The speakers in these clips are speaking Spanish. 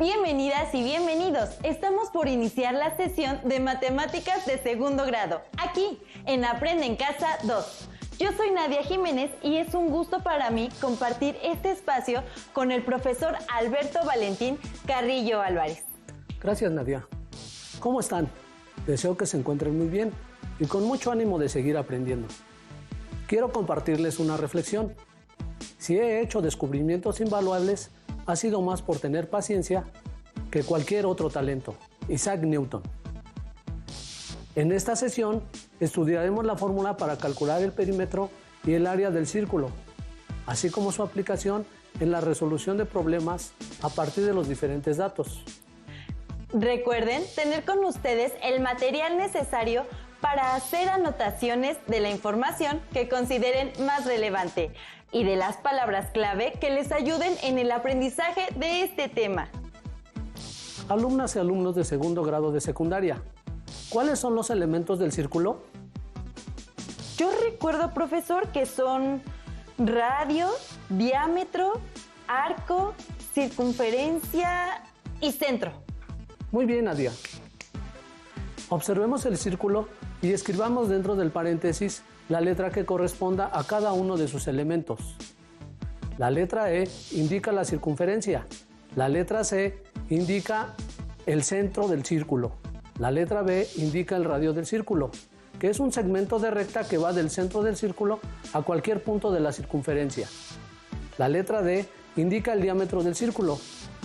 Bienvenidas y bienvenidos. Estamos por iniciar la sesión de matemáticas de segundo grado, aquí en Aprende en Casa 2. Yo soy Nadia Jiménez y es un gusto para mí compartir este espacio con el profesor Alberto Valentín Carrillo Álvarez. Gracias, Nadia. ¿Cómo están? Deseo que se encuentren muy bien y con mucho ánimo de seguir aprendiendo. Quiero compartirles una reflexión. Si he hecho descubrimientos invaluables, ha sido más por tener paciencia que cualquier otro talento. Isaac Newton. En esta sesión estudiaremos la fórmula para calcular el perímetro y el área del círculo, así como su aplicación en la resolución de problemas a partir de los diferentes datos. Recuerden tener con ustedes el material necesario para hacer anotaciones de la información que consideren más relevante y de las palabras clave que les ayuden en el aprendizaje de este tema. Alumnas y alumnos de segundo grado de secundaria, ¿cuáles son los elementos del círculo? Yo recuerdo, profesor, que son radio, diámetro, arco, circunferencia y centro. Muy bien, Nadia. Observemos el círculo y escribamos dentro del paréntesis la letra que corresponda a cada uno de sus elementos. La letra E indica la circunferencia, la letra C indica el centro del círculo, la letra B indica el radio del círculo, que es un segmento de recta que va del centro del círculo a cualquier punto de la circunferencia. La letra D indica el diámetro del círculo,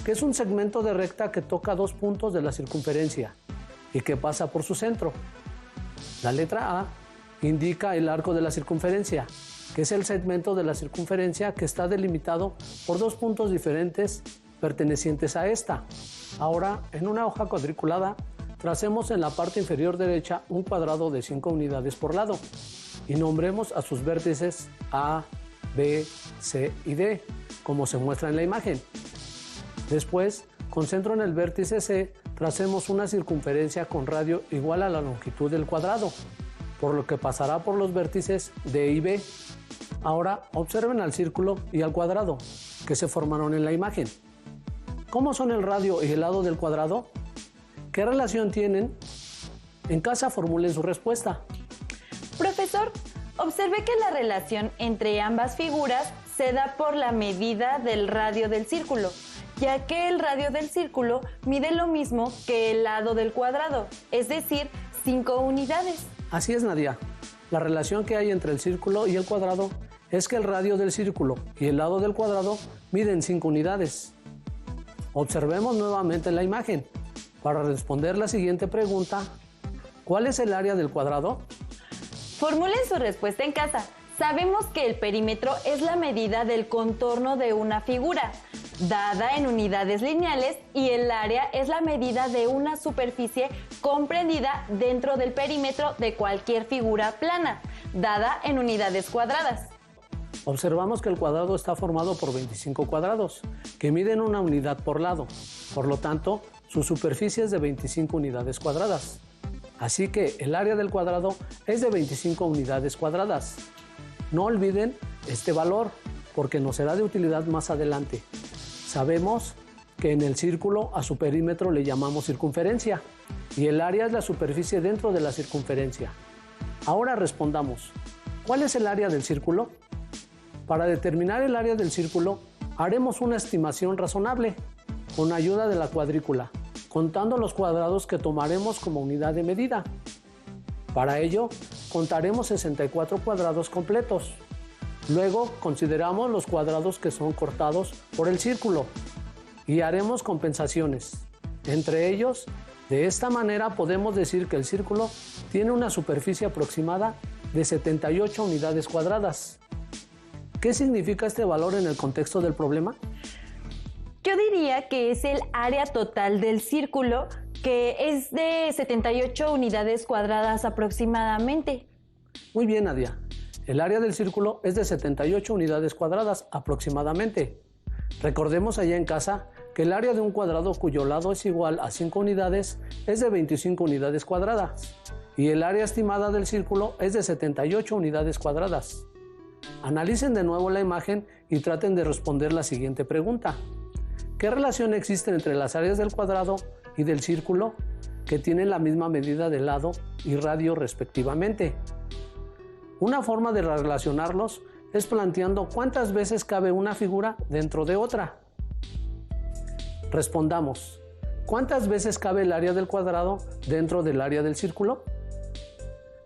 que es un segmento de recta que toca dos puntos de la circunferencia y que pasa por su centro. La letra A indica el arco de la circunferencia, que es el segmento de la circunferencia que está delimitado por dos puntos diferentes pertenecientes a esta. Ahora, en una hoja cuadriculada, tracemos en la parte inferior derecha un cuadrado de 5 unidades por lado y nombremos a sus vértices A, B, C y D, como se muestra en la imagen. Después, con centro en el vértice C, tracemos una circunferencia con radio igual a la longitud del cuadrado, por lo que pasará por los vértices D y B. Ahora observen al círculo y al cuadrado, que se formaron en la imagen. ¿Cómo son el radio y el lado del cuadrado? ¿Qué relación tienen? En casa formulen su respuesta. Profesor, observé que la relación entre ambas figuras se da por la medida del radio del círculo, ya que el radio del círculo mide lo mismo que el lado del cuadrado, es decir, 5 unidades. Así es, Nadia. La relación que hay entre el círculo y el cuadrado es que el radio del círculo y el lado del cuadrado miden 5 unidades. Observemos nuevamente la imagen. Para responder la siguiente pregunta, ¿cuál es el área del cuadrado? Formulen su respuesta en casa. Sabemos que el perímetro es la medida del contorno de una figura, dada en unidades lineales, y el área es la medida de una superficie comprendida dentro del perímetro de cualquier figura plana, dada en unidades cuadradas. Observamos que el cuadrado está formado por 25 cuadrados, que miden una unidad por lado. Por lo tanto, su superficie es de 25 unidades cuadradas. Así que el área del cuadrado es de 25 unidades cuadradas. No olviden este valor, porque nos será de utilidad más adelante. Sabemos que en el círculo a su perímetro le llamamos circunferencia y el área es la superficie dentro de la circunferencia. Ahora respondamos, ¿cuál es el área del círculo? Para determinar el área del círculo, haremos una estimación razonable con ayuda de la cuadrícula, contando los cuadrados que tomaremos como unidad de medida. Para ello, contaremos 64 cuadrados completos. Luego, consideramos los cuadrados que son cortados por el círculo y haremos compensaciones. Entre ellos, de esta manera podemos decir que el círculo tiene una superficie aproximada de 78 unidades cuadradas. ¿Qué significa este valor en el contexto del problema? Yo diría que es el área total del círculo, que es de 78 unidades cuadradas aproximadamente. Muy bien, Nadia. El área del círculo es de 78 unidades cuadradas aproximadamente. Recordemos allá en casa que el área de un cuadrado cuyo lado es igual a 5 unidades es de 25 unidades cuadradas y el área estimada del círculo es de 78 unidades cuadradas. Analicen de nuevo la imagen y traten de responder la siguiente pregunta. ¿Qué relación existe entre las áreas del cuadrado y del círculo que tienen la misma medida de lado y radio respectivamente? Una forma de relacionarlos es planteando cuántas veces cabe una figura dentro de otra. Respondamos, ¿cuántas veces cabe el área del cuadrado dentro del área del círculo?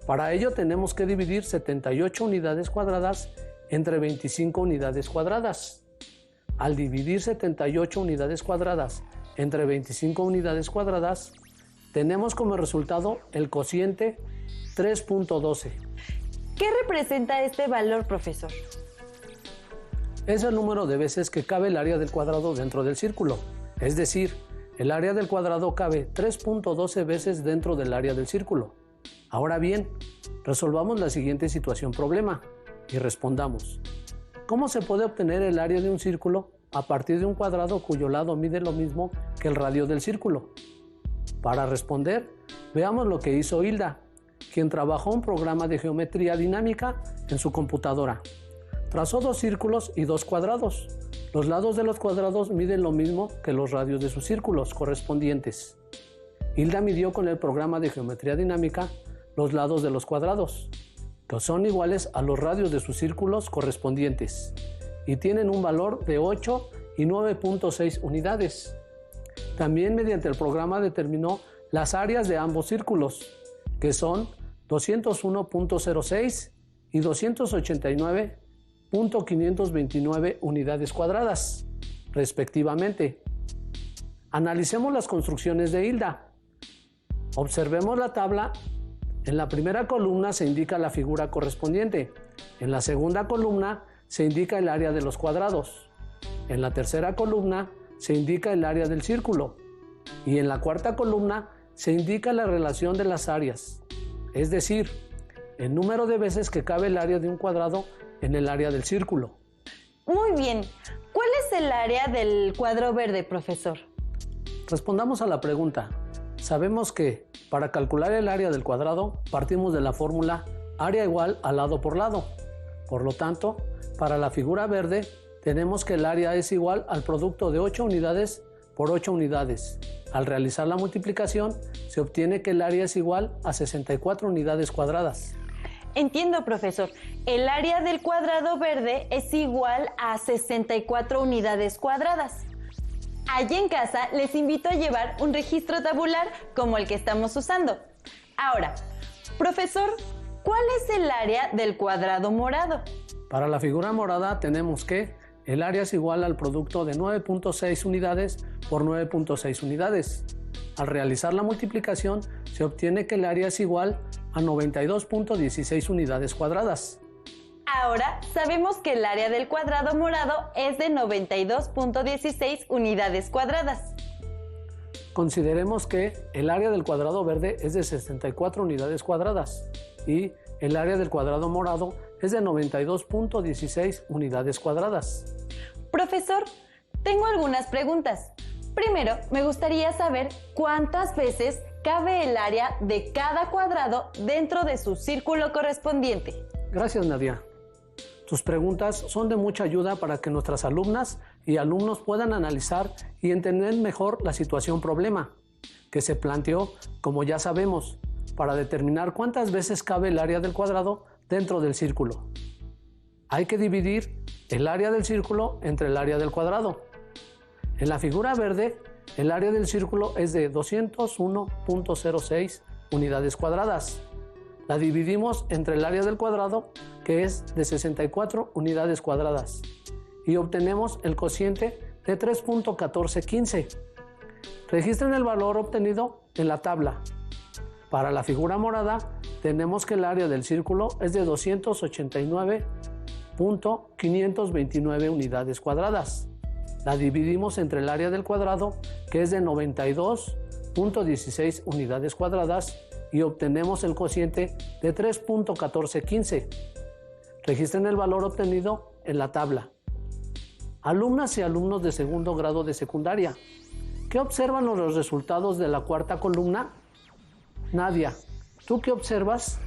Para ello tenemos que dividir 78 unidades cuadradas entre 25 unidades cuadradas. Al dividir 78 unidades cuadradas entre 25 unidades cuadradas, tenemos como resultado el cociente 3.12. ¿Qué representa este valor, profesor? Es el número de veces que cabe el área del cuadrado dentro del círculo. Es decir, el área del cuadrado cabe 3.12 veces dentro del área del círculo. Ahora bien, resolvamos la siguiente situación problema y respondamos. ¿Cómo se puede obtener el área de un círculo a partir de un cuadrado cuyo lado mide lo mismo que el radio del círculo? Para responder, veamos lo que hizo Hilda, quien trabajó un programa de geometría dinámica en su computadora. Trazó 2 círculos y 2 cuadrados. Los lados de los cuadrados miden lo mismo que los radios de sus círculos correspondientes. Hilda midió con el programa de geometría dinámica los lados de los cuadrados, que son iguales a los radios de sus círculos correspondientes, y tienen un valor de 8 y 9.6 unidades. También mediante el programa determinó las áreas de ambos círculos, que son 201.06 y 289.529 unidades cuadradas, respectivamente. Analicemos las construcciones de Hilda. Observemos la tabla. En la primera columna se indica la figura correspondiente. En la segunda columna se indica el área de los cuadrados. En la tercera columna se indica el área del círculo. Y en la cuarta columna se indica la relación de las áreas, es decir, el número de veces que cabe el área de un cuadrado en el área del círculo. Muy bien. ¿Cuál es el área del cuadro verde, profesor? Respondamos a la pregunta. Sabemos que para calcular el área del cuadrado partimos de la fórmula área igual a lado por lado. Por lo tanto, para la figura verde tenemos que el área es igual al producto de 8 unidades por 8 unidades. Al realizar la multiplicación se obtiene que el área es igual a 64 unidades cuadradas. Entiendo, profesor. El área del cuadrado verde es igual a 64 unidades cuadradas. Allí en casa les invito a llevar un registro tabular como el que estamos usando. Ahora, profesor, ¿cuál es el área del cuadrado morado? Para la figura morada tenemos que el área es igual al producto de 9.6 unidades por 9.6 unidades. Al realizar la multiplicación se obtiene que el área es igual a 92.16 unidades cuadradas. Ahora sabemos que el área del cuadrado morado es de 92.16 unidades cuadradas. Consideremos que el área del cuadrado verde es de 64 unidades cuadradas y el área del cuadrado morado es de 92.16 unidades cuadradas. Profesor, tengo algunas preguntas. Primero, me gustaría saber cuántas veces cabe el área de cada cuadrado dentro de su círculo correspondiente. Gracias, Nadia. Tus preguntas son de mucha ayuda para que nuestras alumnas y alumnos puedan analizar y entender mejor la situación problema que se planteó, como ya sabemos, para determinar cuántas veces cabe el área del cuadrado dentro del círculo. Hay que dividir el área del círculo entre el área del cuadrado. En la figura verde, el área del círculo es de 201.06 unidades cuadradas. La dividimos entre el área del cuadrado, que es de 64 unidades cuadradas, y obtenemos el cociente de 3.1415. Registren el valor obtenido en la tabla. Para la figura morada, tenemos que el área del círculo es de 289.529 unidades cuadradas. La dividimos entre el área del cuadrado, que es de 92.16 unidades cuadradas, y obtenemos el cociente de 3.1415. Registren el valor obtenido en la tabla. Alumnas y alumnos de segundo grado de secundaria, ¿qué observan los resultados de la cuarta columna? Nadia, ¿tú qué observas?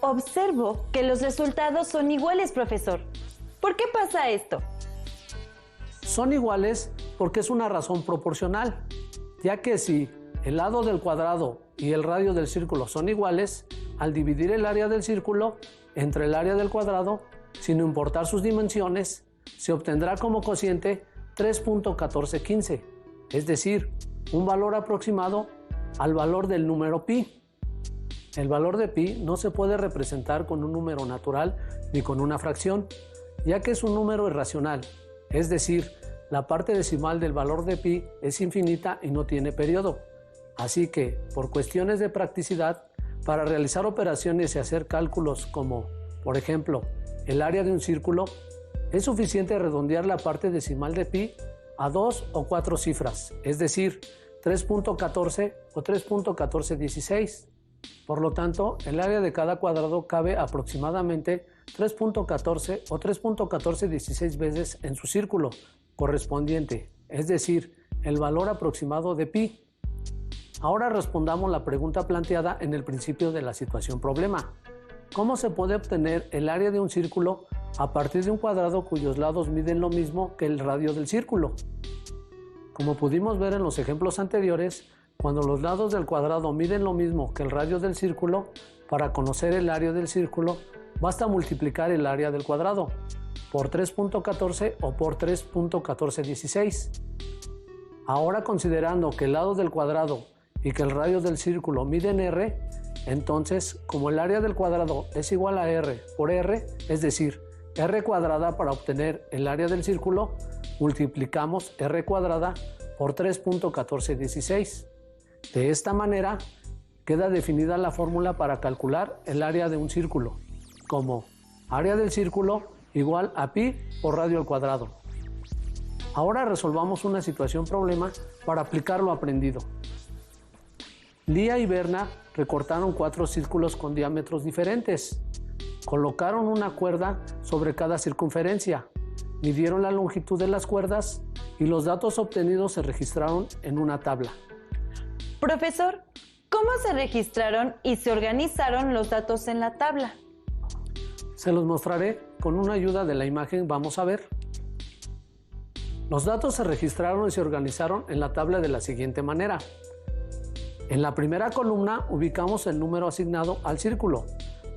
Observo que los resultados son iguales, profesor. ¿Por qué pasa esto? Son iguales porque es una razón proporcional, ya que si el lado del cuadrado y el radio del círculo son iguales, al dividir el área del círculo entre el área del cuadrado, sin importar sus dimensiones, se obtendrá como cociente 3.1415, es decir, un valor aproximado al valor del número pi. El valor de pi no se puede representar con un número natural ni con una fracción, ya que es un número irracional, es decir, la parte decimal del valor de pi es infinita y no tiene periodo. Así que, por cuestiones de practicidad, para realizar operaciones y hacer cálculos como, por ejemplo, el área de un círculo, es suficiente redondear la parte decimal de pi a 2 o 4 cifras, es decir, 3.14 o 3.1416. Por lo tanto, el área de cada cuadrado cabe aproximadamente 3.14 o 3.1416 veces en su círculo correspondiente, es decir, el valor aproximado de pi. Ahora respondamos la pregunta planteada en el principio de la situación problema. ¿Cómo se puede obtener el área de un círculo a partir de un cuadrado cuyos lados miden lo mismo que el radio del círculo? Como pudimos ver en los ejemplos anteriores, cuando los lados del cuadrado miden lo mismo que el radio del círculo, para conocer el área del círculo, basta multiplicar el área del cuadrado por 3.14 o por 3.1416. Ahora, considerando que el lado del cuadrado y que el radio del círculo miden r, entonces, como el área del cuadrado es igual a r por r, es decir, r cuadrada para obtener el área del círculo, multiplicamos r cuadrada por 3.1416. De esta manera, queda definida la fórmula para calcular el área de un círculo, como área del círculo igual a pi por radio al cuadrado. Ahora resolvamos una situación problema para aplicar lo aprendido. Lía y Berna recortaron 4 círculos con diámetros diferentes. Colocaron una cuerda sobre cada circunferencia, midieron la longitud de las cuerdas y los datos obtenidos se registraron en una tabla. Profesor, ¿cómo se registraron y se organizaron los datos en la tabla? Se los mostraré con una ayuda de la imagen. Vamos a ver. Los datos se registraron y se organizaron en la tabla de la siguiente manera. En la primera columna ubicamos el número asignado al círculo.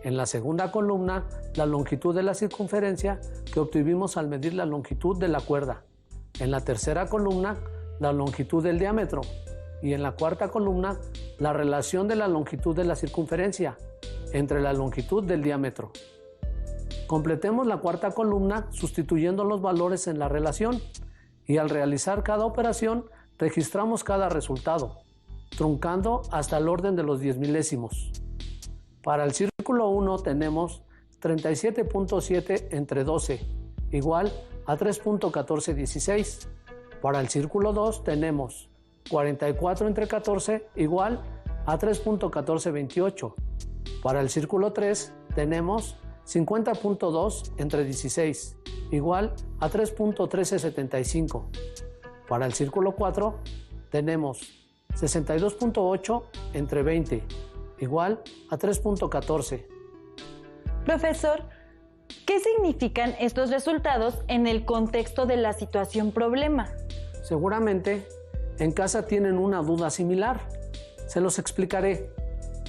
En la segunda columna, la longitud de la circunferencia que obtuvimos al medir la longitud de la cuerda. En la tercera columna, la longitud del diámetro. Y en la cuarta columna, la relación de la longitud de la circunferencia entre la longitud del diámetro. Completemos la cuarta columna sustituyendo los valores en la relación y al realizar cada operación registramos cada resultado, truncando hasta el orden de los 10 milésimos. Para el círculo 1 tenemos 37.7 entre 12, igual a 3.1416. Para el círculo 2 tenemos 44 entre 14, igual a 3.1428. Para el círculo 3 tenemos 50.2 entre 16, igual a 3.1375. Para el círculo 4 tenemos 62.8 entre 20, igual a 3.14. Profesor, ¿qué significan estos resultados en el contexto de la situación problema? Seguramente en casa tienen una duda similar. Se los explicaré.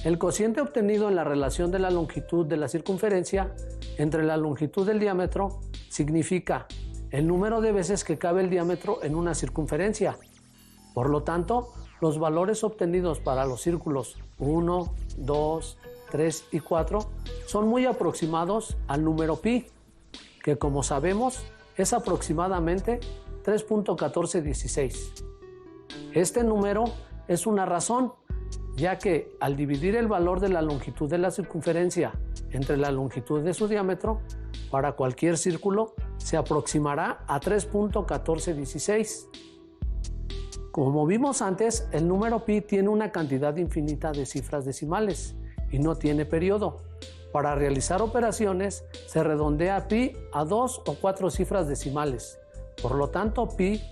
El cociente obtenido en la relación de la longitud de la circunferencia entre la longitud del diámetro significa el número de veces que cabe el diámetro en una circunferencia. Por lo tanto, los valores obtenidos para los círculos 1, 2, 3 y 4 son muy aproximados al número pi, que como sabemos es aproximadamente 3.1416. Este número es una razón, ya que al dividir el valor de la longitud de la circunferencia entre la longitud de su diámetro, para cualquier círculo se aproximará a 3.1416. Como vimos antes, el número pi tiene una cantidad infinita de cifras decimales y no tiene periodo. Para realizar operaciones se redondea pi a 2 o 4 cifras decimales. Por lo tanto, pi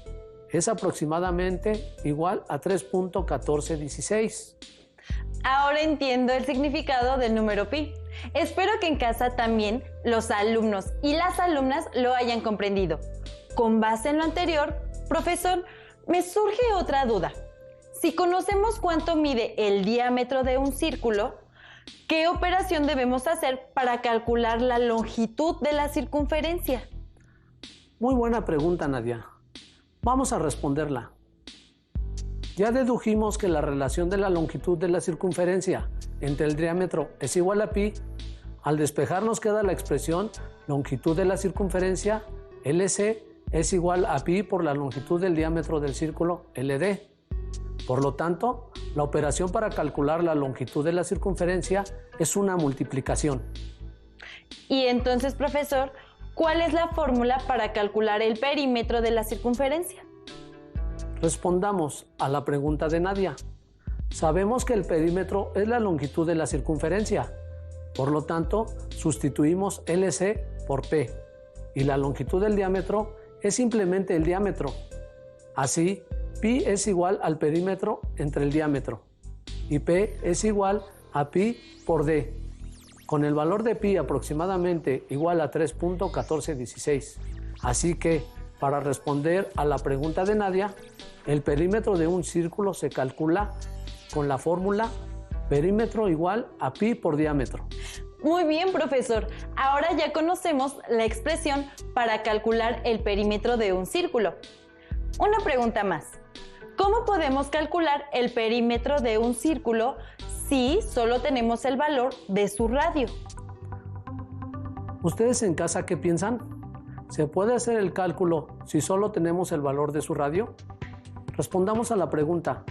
es aproximadamente igual a 3.1416. Ahora entiendo el significado del número pi. Espero que en casa también los alumnos y las alumnas lo hayan comprendido. Con base en lo anterior, Profesor, me surge otra duda. Si conocemos cuánto mide el diámetro de un círculo, ¿qué operación debemos hacer para calcular la longitud de la circunferencia? Muy buena pregunta, Nadia. Vamos a responderla. Ya dedujimos que la relación de la longitud de la circunferencia entre el diámetro es igual a pi. Al despejar nos queda la expresión longitud de la circunferencia, LC, es igual a pi por la longitud del diámetro del círculo, LD. Por lo tanto, la operación para calcular la longitud de la circunferencia es una multiplicación. Y entonces, profesor, ¿cuál es la fórmula para calcular el perímetro de la circunferencia? Respondamos a la pregunta de Nadia. Sabemos que el perímetro es la longitud de la circunferencia. Por lo tanto, sustituimos LC por P. Y la longitud del diámetro es simplemente el diámetro. Así, pi es igual al perímetro entre el diámetro. Y P es igual a pi por D, con el valor de pi aproximadamente igual a 3.1416. Así que, para responder a la pregunta de Nadia, el perímetro de un círculo se calcula con la fórmula perímetro igual a pi por diámetro. Muy bien, profesor. Ahora ya conocemos la expresión para calcular el perímetro de un círculo. Una pregunta más. ¿Cómo podemos calcular el perímetro de un círculo si solo tenemos el valor de su radio? ¿Ustedes en casa qué piensan? ¿Se puede hacer el cálculo si solo tenemos el valor de su radio? Respondamos a la pregunta.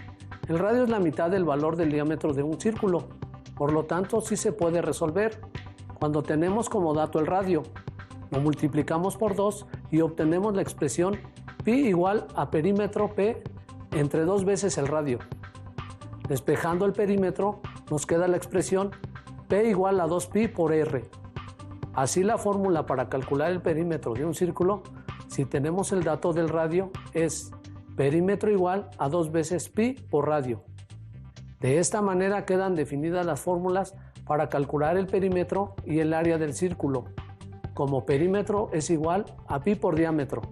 El radio es la mitad del valor del diámetro de un círculo. Por lo tanto, sí se puede resolver. Cuando tenemos como dato el radio, lo multiplicamos por 2 y obtenemos la expresión pi igual a perímetro P entre 2 veces el radio. Despejando el perímetro, nos queda la expresión P igual a 2pi por R. Así la fórmula para calcular el perímetro de un círculo, si tenemos el dato del radio, es perímetro igual a 2 veces pi por radio. De esta manera quedan definidas las fórmulas para calcular el perímetro y el área del círculo, como perímetro es igual a pi por diámetro,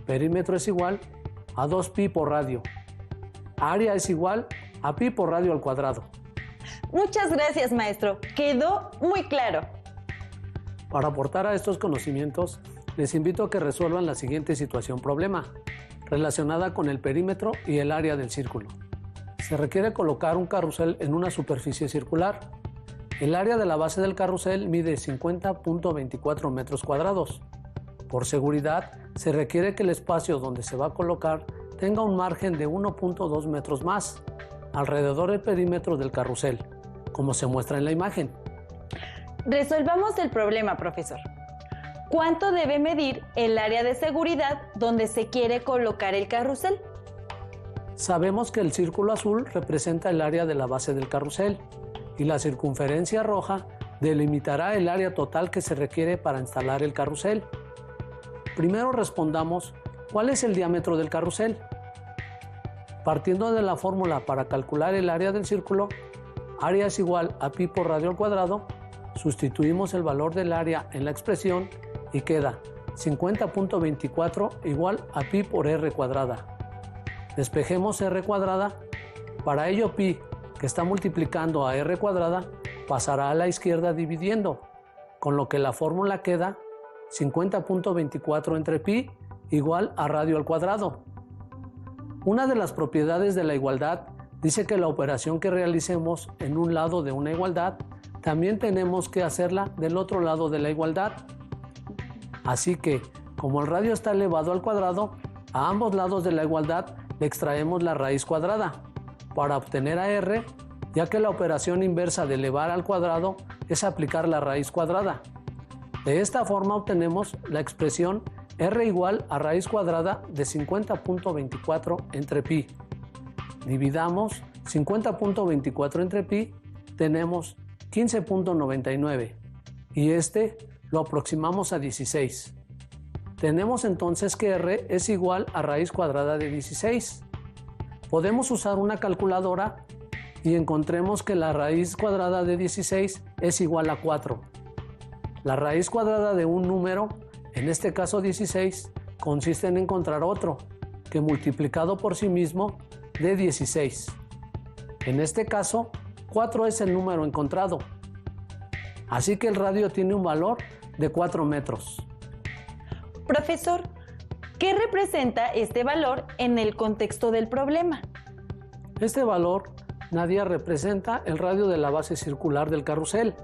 perímetro es igual a 2pi por radio, área es igual a pi por radio al cuadrado. Muchas gracias, maestro. Quedó muy claro. Para aportar a estos conocimientos, les invito a que resuelvan la siguiente situación problema, relacionada con el perímetro y el área del círculo. Se requiere colocar un carrusel en una superficie circular. El área de la base del carrusel mide 50.24 metros cuadrados. Por seguridad, se requiere que el espacio donde se va a colocar tenga un margen de 1.2 metros más, alrededor del perímetro del carrusel, como se muestra en la imagen. Resolvamos el problema, profesor. ¿Cuánto debe medir el área de seguridad donde se quiere colocar el carrusel? Sabemos que el círculo azul representa el área de la base del carrusel y la circunferencia roja delimitará el área total que se requiere para instalar el carrusel. Primero respondamos, ¿cuál es el diámetro del carrusel? Partiendo de la fórmula para calcular el área del círculo, área es igual a pi por radio al cuadrado, sustituimos el valor del área en la expresión y queda 50.24 igual a pi por r cuadrada. Despejemos r cuadrada, para ello pi, que está multiplicando a r cuadrada, pasará a la izquierda dividiendo, con lo que la fórmula queda 50.24 entre pi igual a radio al cuadrado. Una de las propiedades de la igualdad dice que la operación que realicemos en un lado de una igualdad, también tenemos que hacerla del otro lado de la igualdad. Así que, como el radio está elevado al cuadrado, a ambos lados de la igualdad le extraemos la raíz cuadrada para obtener a r, ya que la operación inversa de elevar al cuadrado es aplicar la raíz cuadrada. De esta forma obtenemos la expresión r igual a raíz cuadrada de 50.24 entre pi. Dividamos 50.24 entre pi, tenemos 15.99 y este lo aproximamos a 16. Tenemos entonces que r es igual a raíz cuadrada de 16. Podemos usar una calculadora y encontremos que la raíz cuadrada de 16 es igual a 4. La raíz cuadrada de un número, en este caso 16, consiste en encontrar otro, que multiplicado por sí mismo dé 16. En este caso, 4 es el número encontrado. Así que el radio tiene un valor de 4 metros. Profesor, ¿qué representa este valor en el contexto del problema? Este valor, Nadia, representa el radio de la base circular del carrusel.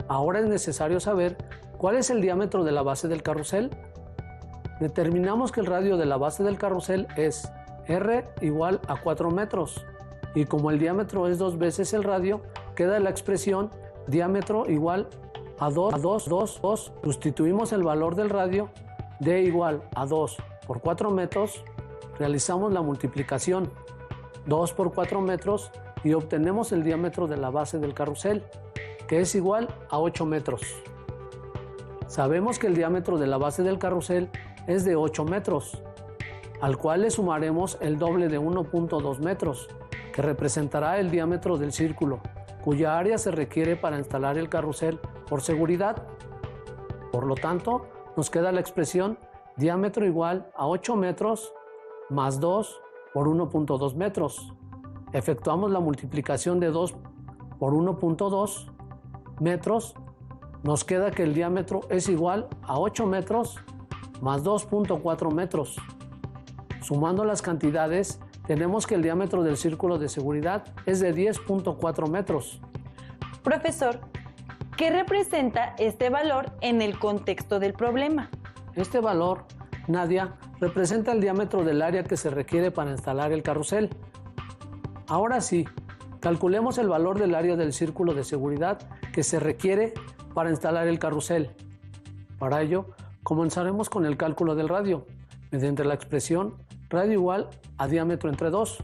Ahora es necesario saber cuál es el diámetro de la base del carrusel. Determinamos que el radio de la base del carrusel es R igual a 4 metros. Y como el diámetro es 2 veces el radio, queda la expresión diámetro igual a 2. Sustituimos el valor del radio, D igual a 2 por 4 metros, realizamos la multiplicación 2 por 4 metros y obtenemos el diámetro de la base del carrusel, que es igual a 8 metros. Sabemos que el diámetro de la base del carrusel es de 8 metros, al cual le sumaremos el doble de 1.2 metros, que representará el diámetro del círculo, cuya área se requiere para instalar el carrusel por seguridad. Por lo tanto, nos queda la expresión diámetro igual a 8 metros más 2 por 1.2 metros. Efectuamos la multiplicación de 2 por 1.2 metros. Nos queda que el diámetro es igual a 8 metros más 2.4 metros. Sumando las cantidades, tenemos que el diámetro del círculo de seguridad es de 10.4 metros. Profesor, ¿qué representa este valor en el contexto del problema? Este valor, Nadia, representa el diámetro del área que se requiere para instalar el carrusel. Ahora sí, calculemos el valor del área del círculo de seguridad que se requiere para instalar el carrusel. Para ello, comenzaremos con el cálculo del radio, mediante la expresión radio igual a diámetro entre 2.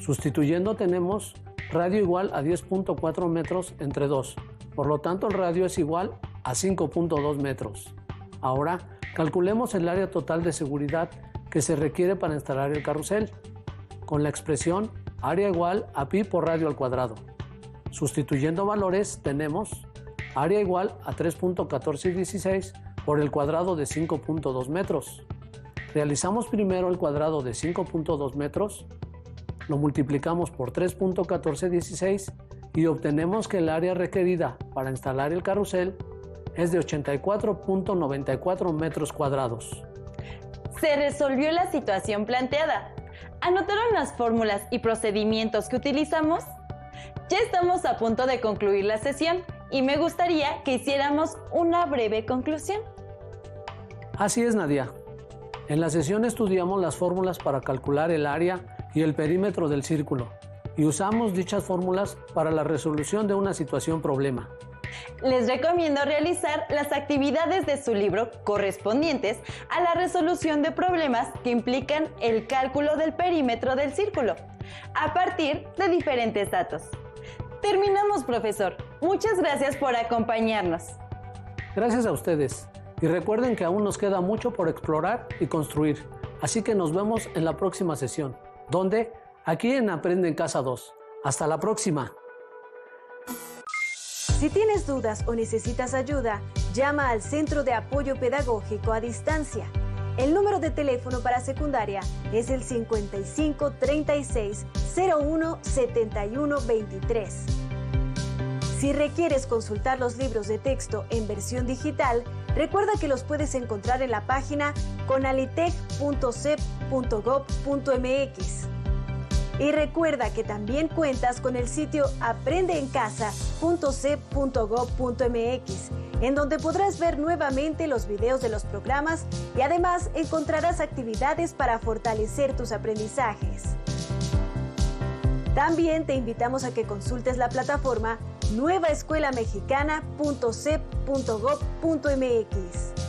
Sustituyendo tenemos radio igual a 10.4 metros entre 2. Por lo tanto, el radio es igual a 5.2 metros. Ahora, calculemos el área total de seguridad que se requiere para instalar el carrusel, con la expresión área igual a pi por radio al cuadrado. Sustituyendo valores, tenemos área igual a 3.1416 por el cuadrado de 5.2 metros. Realizamos primero el cuadrado de 5.2 metros, lo multiplicamos por 3.1416 y obtenemos que el área requerida para instalar el carrusel es de 84.94 metros cuadrados. Se resolvió la situación planteada. ¿Anotaron las fórmulas y procedimientos que utilizamos? Ya estamos a punto de concluir la sesión y me gustaría que hiciéramos una breve conclusión. Así es, Nadia. En la sesión estudiamos las fórmulas para calcular el área y el perímetro del círculo y usamos dichas fórmulas para la resolución de una situación problema. Les recomiendo realizar las actividades de su libro correspondientes a la resolución de problemas que implican el cálculo del perímetro del círculo, a partir de diferentes datos. Terminamos, profesor. Muchas gracias por acompañarnos. Gracias a ustedes. Y recuerden que aún nos queda mucho por explorar y construir. Así que nos vemos en la próxima sesión. ¿Dónde? Aquí en Aprende en Casa 2. Hasta la próxima. Si tienes dudas o necesitas ayuda, llama al Centro de Apoyo Pedagógico a Distancia. El número de teléfono para secundaria es el 55 36 01 71 23. Si requieres consultar los libros de texto en versión digital, recuerda que los puedes encontrar en la página conalitec.cep.gov.mx. Y recuerda que también cuentas con el sitio aprendeencasa.cep.gov.mx, en donde podrás ver nuevamente los videos de los programas y además encontrarás actividades para fortalecer tus aprendizajes. También te invitamos a que consultes la plataforma nuevaescuelamexicana.cep.gov.mx.